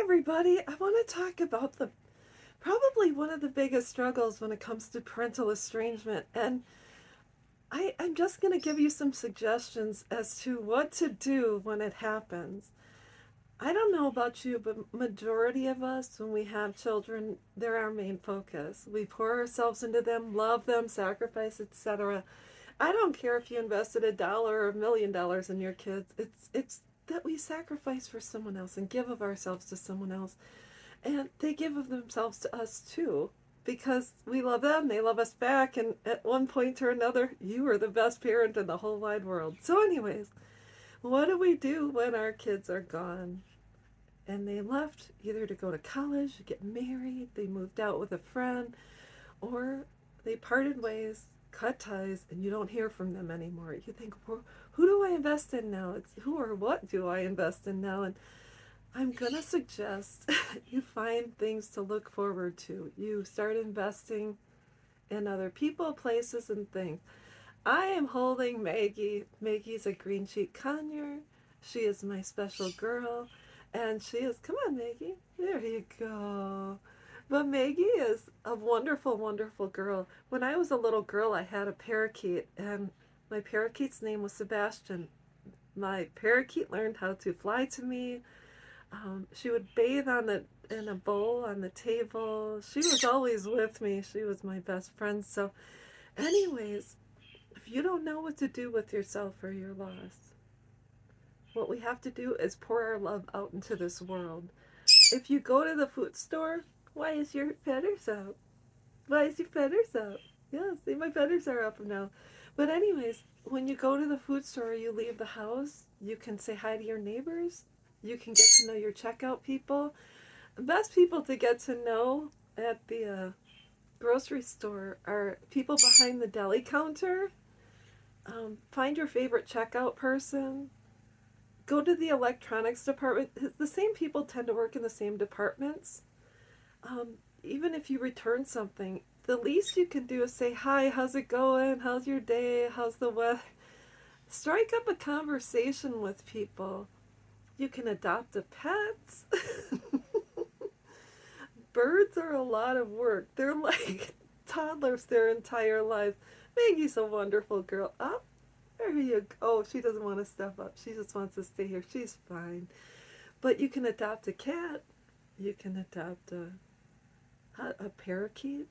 everybody. I want to talk about the probably one of the biggest struggles when it comes to parental estrangement. And I'm just going to give you some suggestions as to what to do when it happens. I don't know about you, but majority of us, when we have children, they're our main focus. We pour ourselves into them, love them, sacrifice, etc. I don't care if you invested $1 or $1,000,000 in your kids. It's that we sacrifice for someone else and give of ourselves to someone else. And they give of themselves to us too, because we love them, they love us back, and at one point or another, you are the best parent in the whole wide world. So, anyways, what do we do when our kids are gone? And they left either to go to college, get married, they moved out with a friend, or they parted ways, cut ties, and you don't hear from them anymore. You think, well, who do I invest in now? It's who or what do I invest in now? And I'm going to suggest you find things to look forward to. You start investing in other people, places, and things. I am holding Maggie. Maggie's a green cheek conure. She is my special girl. And she is, come on, Maggie. There you go. But Maggie is a wonderful, wonderful girl. When I was a little girl, I had a parakeet, and my parakeet's name was Sebastian. My parakeet learned how to fly to me. She would bathe in a bowl on the table. She was always with me. She was my best friend. So, anyways, if you don't know what to do with yourself or you're lost, what we have to do is pour our love out into this world. If you go to the food store, why is your feathers out? Why is your feathers out? Yeah, see, my feathers are up now. But anyways, when you go to the food store or you leave the house, you can say hi to your neighbors. You can get to know your checkout people. The best people to get to know at the grocery store are people behind the deli counter. Find your favorite checkout person. Go to the electronics department. The same people tend to work in the same departments. Even if you return something, the least you can do is say, hi, how's it going? How's your day? How's the weather? Strike up a conversation with people. You can adopt a pet. Birds are a lot of work. They're like toddlers their entire lives. Maggie's a wonderful girl. Oh, there you go. Oh, she doesn't want to step up. She just wants to stay here. She's fine. But you can adopt a cat. You can adopt a parakeet.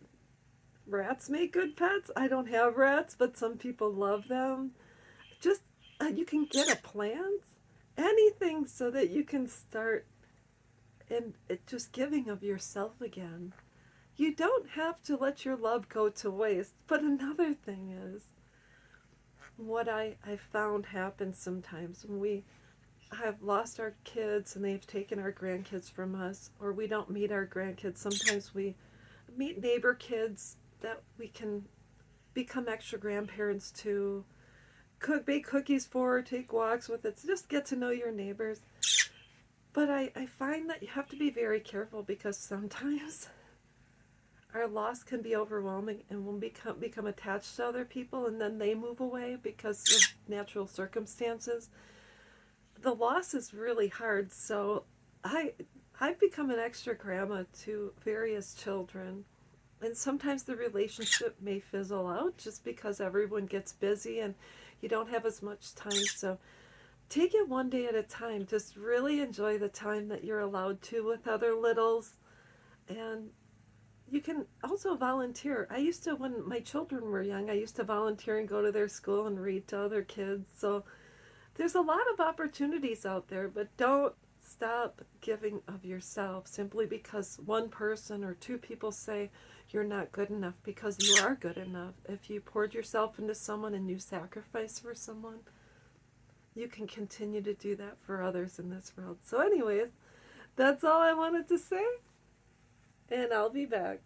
Rats make good pets. I don't have rats, but some people love them. Just you can get a plant, anything, so that you can start and just giving of yourself again. You don't have to let your love go to waste. But another thing is, what I found happens sometimes when we have lost our kids and they've taken our grandkids from us, or we don't meet our grandkids. Sometimes we meet neighbor kids that we can become extra grandparents to, bake cookies for, take walks with it, so just get to know your neighbors. But I find that you have to be very careful, because sometimes our loss can be overwhelming and we'll become attached to other people, and then they move away because of natural circumstances. The loss is really hard. So I've become an extra grandma to various children, and sometimes the relationship may fizzle out just because everyone gets busy and you don't have as much time. So take it one day at a time. Just really enjoy the time that you're allowed to with other littles. And you can also volunteer. I used to, when my children were young, I used to volunteer and go to their school and read to other kids. So there's a lot of opportunities out there, but don't stop giving of yourself simply because one person or two people say you're not good enough, because you are good enough. If you poured yourself into someone and you sacrifice for someone, you can continue to do that for others in this world. So anyways, that's all I wanted to say, and I'll be back.